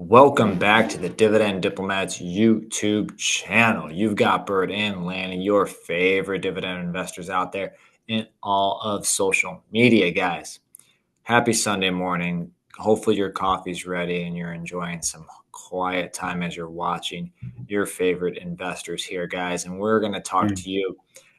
Welcome back to the Dividend Diplomats YouTube channel. You've got Bert and Lanny, your favorite dividend investors out there in all of social media, guys. Happy Sunday morning. Hopefully your coffee's ready and you're enjoying some quiet time as you're watching your favorite investors here, guys. And we're going to talk to you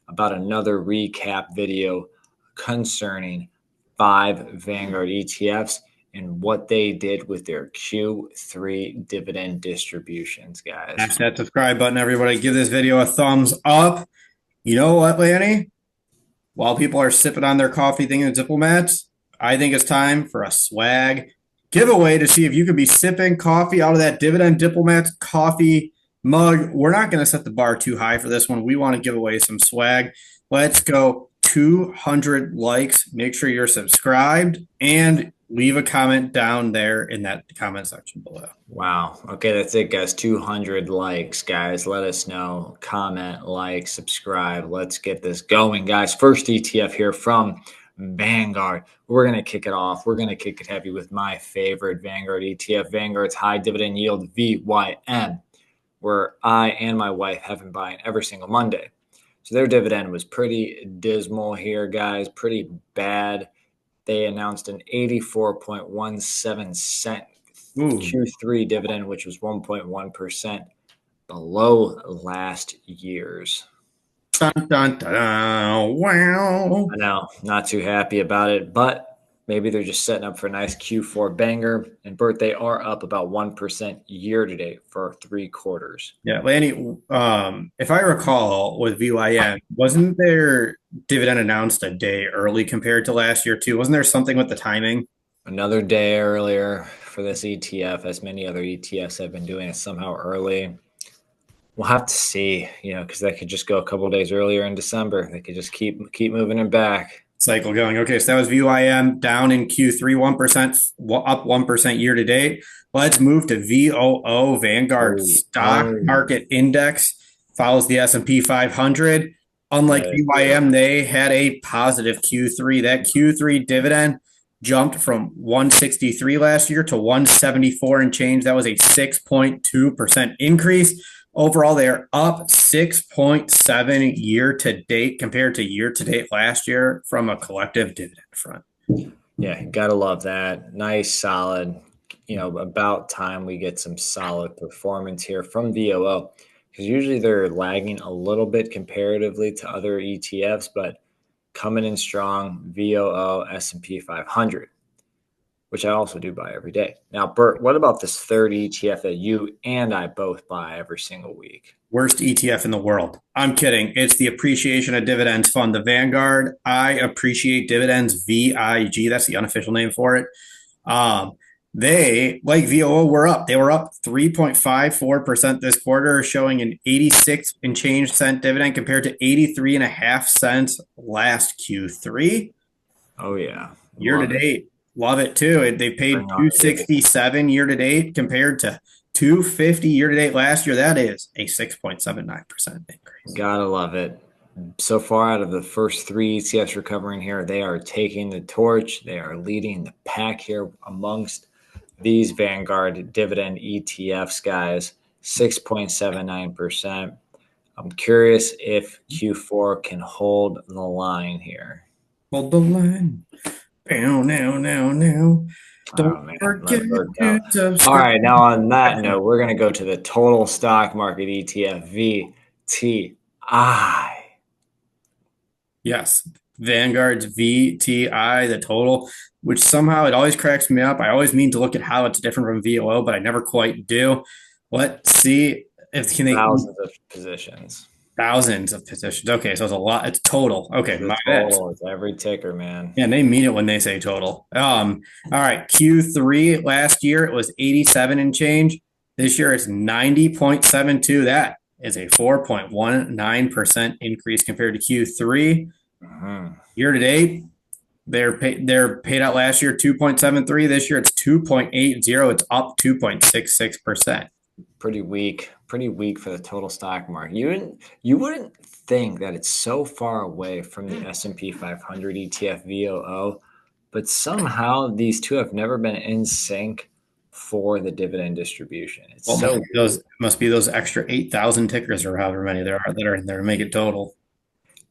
about another recap video concerning 5 Vanguard ETFs and what they did with their Q3 dividend distributions, guys. Smash that subscribe button, everybody. Give this video a thumbs up. You know what, Lanny? While people are sipping on their coffee thinking diplomats, I think it's time for a swag giveaway to see if you could be sipping coffee out of that Dividend Diplomats coffee mug. We're not going to set the bar too high for this one. We want to give away some swag. Let's go 200 likes. Make sure you're subscribed and leave a comment down there in that comment section below. Wow. Okay, that's it, guys. 200 likes, guys. Let us know. Comment, like, subscribe. Let's get this going, guys. First ETF here from Vanguard. We're going to kick it off. We're going to kick it heavy with my favorite Vanguard ETF, Vanguard's High Dividend Yield, VYM, where I and my wife have been buying every single Monday. So their dividend was pretty dismal here, guys. Pretty bad. They announced an 84.17 cent Q3 dividend, which was 1.1% below last year's. Dun, dun, dun. Wow. I know, not too happy about it, but maybe they're just setting up for a nice Q4 banger. And Bert, they are up about 1% year to date for 3 quarters. Yeah, Lanny, if I recall with VYM, wasn't their dividend announced a day early compared to last year too? Wasn't there something with the timing? Another day earlier for this ETF, as many other ETFs have been doing it somehow early. We'll have to see, because they could just go a couple of days earlier in December. They could just keep moving it back. Cycle going. Okay, so that was VYM down in Q3, 1%, up 1% year to date. Let's move to VOO, Vanguard Stock Market Index, follows the S&P 500. Unlike VYM, they had a positive Q3. That Q3 dividend jumped from 163 last year to 174 and change. That was a 6.2% increase. Overall, they are up 6.7 year to date compared to year to date last year from a collective dividend front. Yeah, gotta love that. Nice, solid. About time we get some solid performance here from VOO, because usually they're lagging a little bit comparatively to other ETFs, but coming in strong. VOO S&P 500. Which I also do buy every day. Now, Bert, what about this third ETF that you and I both buy every single week? Worst ETF in the world. I'm kidding. It's the Appreciation of Dividends Fund, the Vanguard I Appreciate Dividends, VIG. That's the unofficial name for it. They, like VOO, were up. They were up 3.54% this quarter, showing an 86 and change cent dividend compared to 83.5 cents last Q3. Oh, yeah. Year to date. Love it too. They paid $267 year to date compared to $250 year to date last year. That is a 6.79% increase. Gotta love it. So far out of the first 3 ETFs we're covering here, they are taking the torch. They are leading the pack here amongst these Vanguard dividend ETFs, guys. 6.79%. I'm curious if Q4 can hold the line here. Hold the line. No. Don't forget to subscribe. All right, now on that note, we're going to go to the total stock market ETF, VTI. Yes, Vanguard's VTI, the total, which somehow it always cracks me up. I always mean to look at how it's different from VOO, but I never quite do. Let's see if they thousands of positions. Thousands of positions. Okay, so it's a lot. It's total. Okay, my total. It's every ticker, man. Yeah, and they mean it when they say total. All right, Q3 last year it was 87 and change. This year it's 90.72. That is a 4.19% increase compared to Q3. Year to date, they're paid out last year 2.73. This year it's 2.80. It's up 2.66%. Pretty weak for the total stock market. You wouldn't think that it's so far away from the S&P 500 ETF VOO, but somehow these two have never been in sync for the dividend distribution. It's Well, so those must be those extra 8,000 tickers or however many there are that are in there to make it total.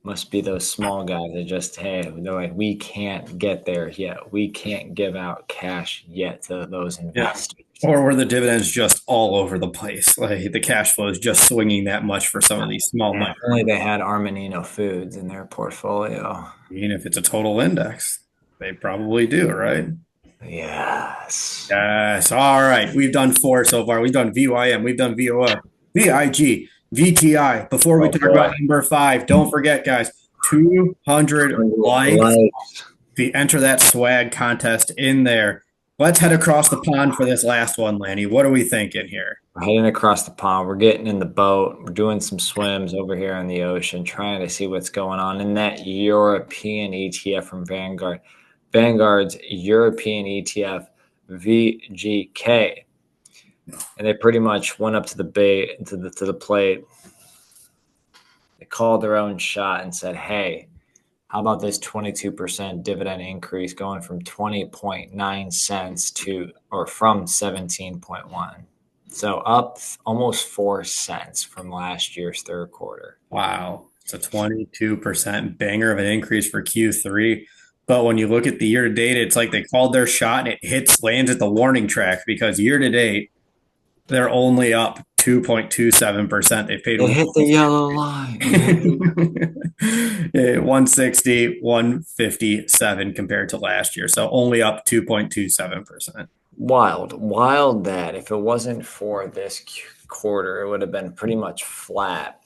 must be those small guys that just, hey, they're like, we can't get there yet. We can't give out cash yet to those investors. Or were the dividends just all over the place? Like the cash flow is just swinging that much for some of these small Yeah, money. if only they had Armanino Foods in their portfolio. Even if it's a total index, they probably do, right? Yes. Yes. All right. We've done 4 so far. We've done VYM. We've done VOO, VIG, VTI. Before we Oh talk boy. about number 5, don't forget, guys, 200 likes. Likes. To enter that swag contest in there. Let's head across the pond for this last one, Lanny. What are we thinking here? We're heading across the pond. We're getting in the boat. We're doing some swims over here in the ocean, trying to see what's going on in that European ETF from Vanguard. Vanguard's European ETF, VGK. And they pretty much went up to the bait to the plate. They called their own shot and said, hey, how about this 22% dividend increase going from 20.9 cents to, or from 17.1? So up almost 4 cents from last year's third quarter. Wow. It's a 22% banger of an increase for Q3. But when you look at the year to date, it's like they called their shot and it lands at the warning track because year to date, they're only up 2.27%. They paid They hit the yellow line. 160, 157 compared to last year. So only up 2.27%. Wild that if it wasn't for this quarter, it would have been pretty much flat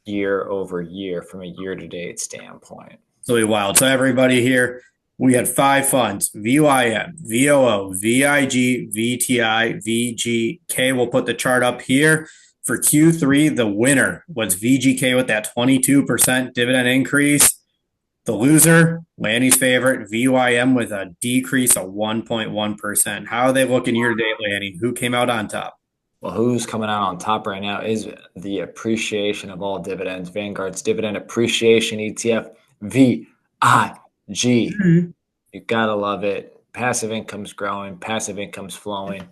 year over year from a year to date standpoint. It's really wild. So everybody here, we had 5 funds: VYM, VOO, VIG, VTI, VGK. We'll put the chart up here. For Q3, the winner was VGK with that 22% dividend increase. The loser, Lanny's favorite, VYM with a decrease of 1.1%. How are they looking year to date, Lanny? Who came out on top? Well, who's coming out on top right now is the appreciation of all dividends. Vanguard's Dividend Appreciation ETF, VIG. You gotta love it. Passive income's growing, passive income's flowing.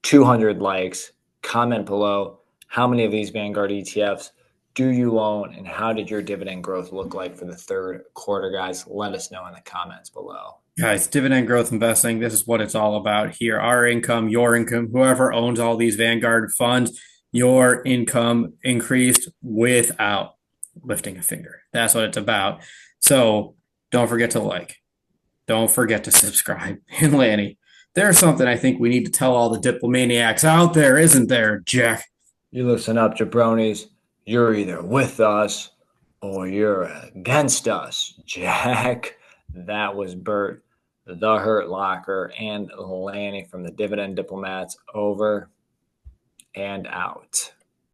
200 likes. Comment below. How many of these Vanguard ETFs do you own, and how did your dividend growth look like for the third quarter, guys? Let us know in the comments below. Guys, dividend growth investing, this is what it's all about here. Our income, your income, whoever owns all these Vanguard funds, your income increased without lifting a finger. That's what it's about. So don't forget to like. Don't forget to subscribe. And Lanny, there's something I think we need to tell all the diplomaniacs out there, isn't there, Jack? You listen up, jabronis. You're either with us or you're against us, Jack. That was Bert, the Hurt Locker, and Lanny from the Dividend Diplomats. Over and out.